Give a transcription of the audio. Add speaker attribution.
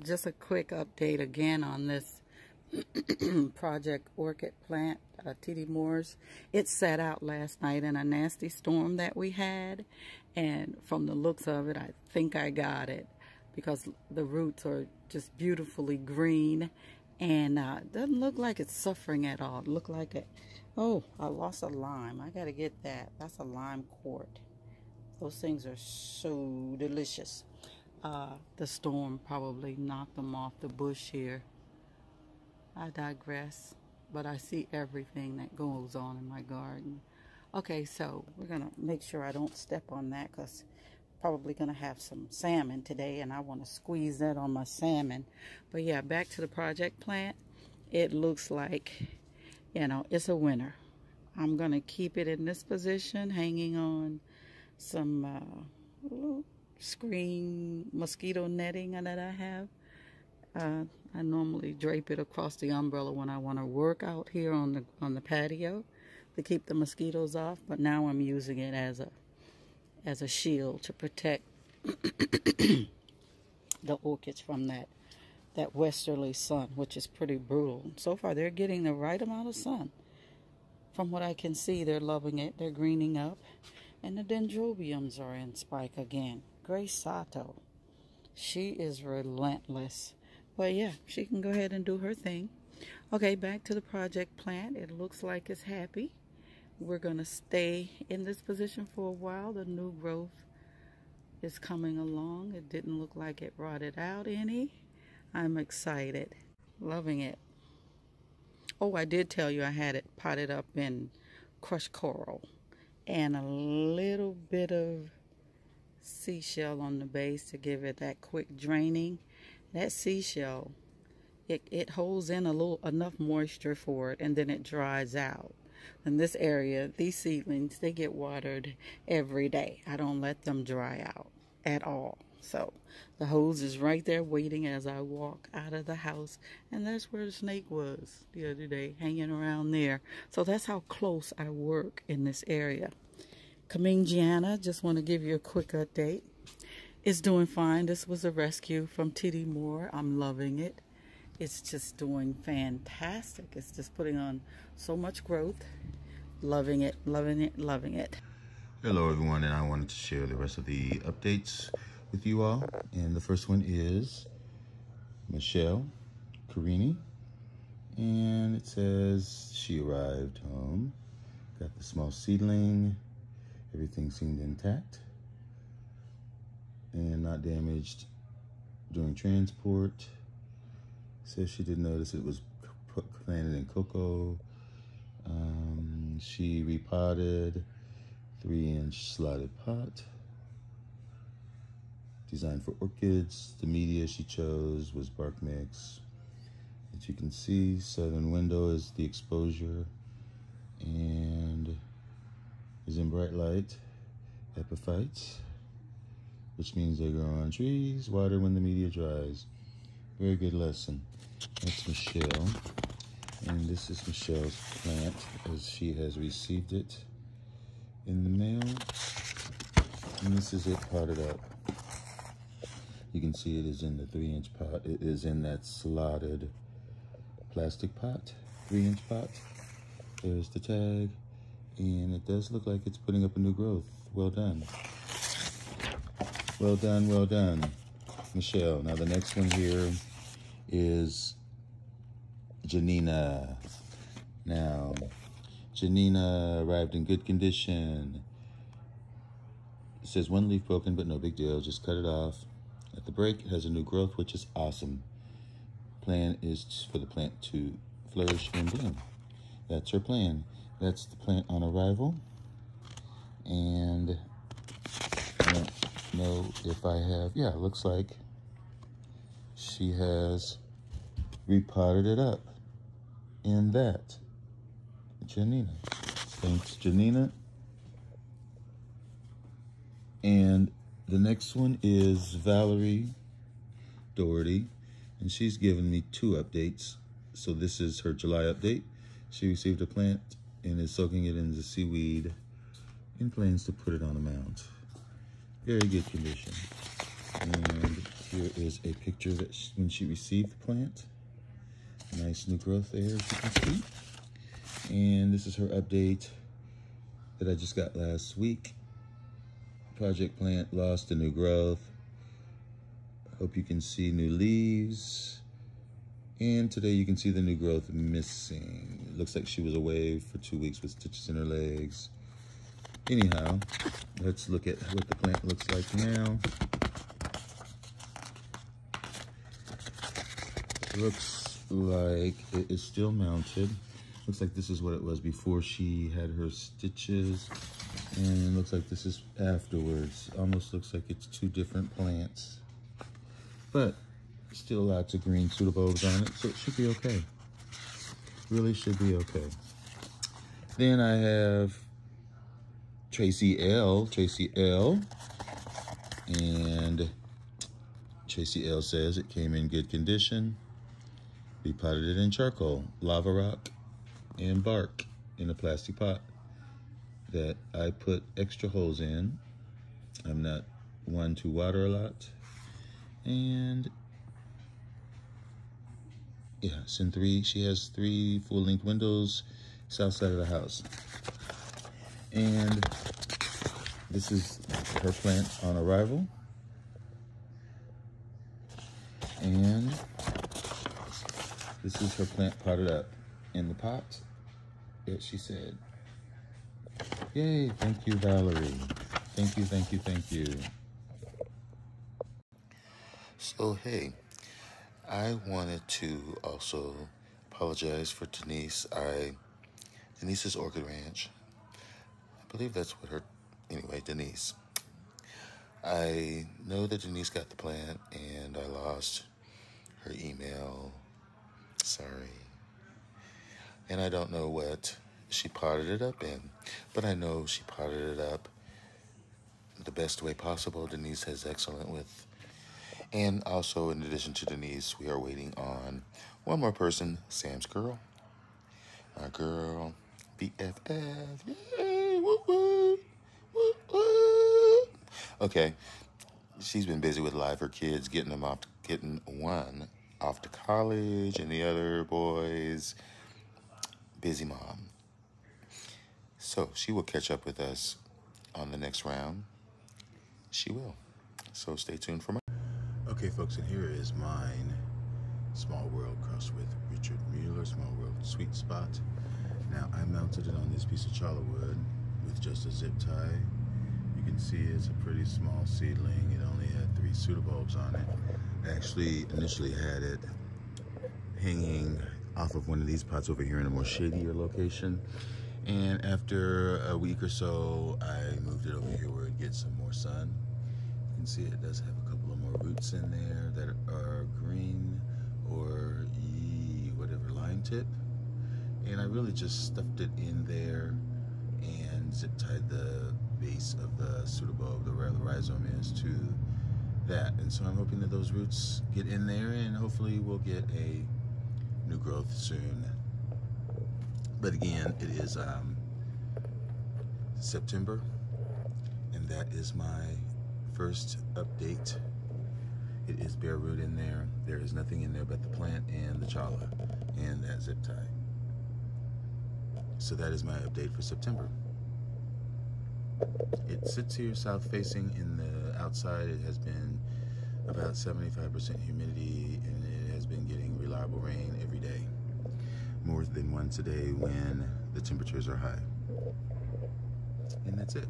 Speaker 1: Just a quick update again on this Project Orchid plant, T.D. Moore's. It sat out last night in a nasty storm that we had, and from the looks of it, I think I got it because the roots are just beautifully green, and doesn't look like it's suffering at all. It looked like it. Oh, I lost a lime. I gotta get that. That's a lime quart. Those things are so delicious. The storm probably knocked them off the bush here. I digress, but I see everything that goes on in my garden. Okay, so we're gonna make sure I don't step on that because probably gonna have some salmon today, and I want to squeeze that on my salmon. But yeah, back to the project plant. It looks like, you know, it's a winner. I'm gonna keep it in this position, hanging on some screen mosquito netting that I have. I normally drape it across the umbrella when I want to work out here on the patio to keep the mosquitoes off, but now I'm using it as a shield to protect the orchids from that westerly sun, which is pretty brutal. So far they're getting the right amount of sun. From what I can see, they're loving it. They're greening up, and the dendrobiums are in spike again. Grace Sato, she is relentless. But yeah, she can go ahead and do her thing. Okay, back to the project plant. It looks like it's happy. We're going to stay in this position for a while. The new growth is coming along. It didn't look like it rotted out any. I'm excited. Loving it. Oh, I did tell you I had it potted up in crushed coral and a little bit of seashell on the base to give it that quick draining. That seashell, it holds in enough moisture for it, and then it dries out. In this area, these seedlings, they get watered every day. I don't let them dry out at all. So the hose is right there waiting as I walk out of the house, and that's where the snake was the other day, hanging around there. So that's how close I work in this area. Kamingiana, just want to give you a quick update. It's doing fine. This was a rescue from T.D. Moore. I'm loving it. It's just doing fantastic. It's just putting on so much growth. Loving it, loving it, loving it.
Speaker 2: Hello everyone, and I wanted to share the rest of the updates with you all. And the first one is Michelle Carini, and it says she arrived home, got the small seedling, everything seemed intact and not damaged during transport. Says she did notice it was planted in cocoa. She repotted 3-inch slotted pot designed for orchids. The media she chose was bark mix. As you can see, southern window is the exposure and is in bright light. Epiphytes, which means they grow on trees, water when the media dries. Very good lesson. That's Michelle. And this is Michelle's plant as she has received it in the mail. And this is it potted up. You can see it is in the 3-inch pot. It is in that slotted plastic pot, 3-inch pot. There's the tag. And it does look like it's putting up a new growth. Well done. Well done, well done, Michelle. Now the next one here is Janina. Now, Janina arrived in good condition. It says 1 leaf broken, but no big deal. Just cut it off. At the break, it has a new growth, which is awesome. Plan is for the plant to flourish and bloom. That's her plan. That's the plant on arrival. And I don't know if I have, yeah, it looks like she has repotted it up in that. Janina. Thanks, Janina. And the next one is Valerie Doherty, and she's given me 2 updates. So this is her July update. She received a plant and is soaking it in the seaweed and plans to put it on a mount. Very good condition. And Here is a picture that when she received the plant. Nice new growth there, as you can see. And this is her update that I just got last week. Project plant lost a new growth. Hope you can see new leaves. And today you can see the new growth missing. It looks like she was away for 2 weeks with stitches in her legs. Anyhow, let's look at what the plant looks like now. Looks like it is still mounted. Looks like this is what it was before she had her stitches. And it looks like this is afterwards. Almost looks like it's two different plants. But still lots of green pseudobulbs on it, so it should be okay. Really should be okay. Then I have Tracy L. And Tracy L says it came in good condition. We potted it in charcoal, lava rock, and bark in a plastic pot that I put extra holes in. I'm not one to water a lot. And yeah, it's in three. She has 3 full-length windows, south side of the house. And this is her plant on arrival. And this is her plant potted up in the pot that she said. Yay, thank you, Valerie. Thank you, thank you, thank you. So, hey, I wanted to also apologize for Denise. Denise's Orchid Ranch. I believe that's what anyway, Denise. I know that Denise got the plant and I lost her email. Sorry. And I don't know what she potted it up in, but I know she potted it up the best way possible. Denise is excellent with. And also, in addition to Denise, we are waiting on one more person, Sam's girl. Our girl, BFF. Yay! Woo woo! Woo woo! Okay, she's been busy with her kids, getting one off to college, and the other boys, busy mom. So she will catch up with us on the next round. She will. So stay tuned for more. Okay, folks, and here is mine. Small World crossed with Richard Mueller, Small World Sweet Spot. Now, I mounted it on this piece of challah wood with just a zip tie. You can see it's a pretty small seedling. It only had 3 pseudobulbs on it. I actually initially had it hanging off of one of these pots over here in a more shadier location. And after a week or so, I moved it over here where it gets some more sun. You can see it does have a couple of more roots in there that are green or whatever, lime tip. And I really just stuffed it in there and zip tied the base of the pseudobulb, the rhizome is, to that. And so I'm hoping that those roots get in there and hopefully we'll get a new growth soon. But again, it is September, and that is my first update. It is bare root in there. There is nothing in there but the plant and the challah and that zip tie. So that is my update for September. It sits here south facing. In the outside it has been about 75% humidity, and it has been getting reliable rain every day. More than once a day when the temperatures are high. And that's it.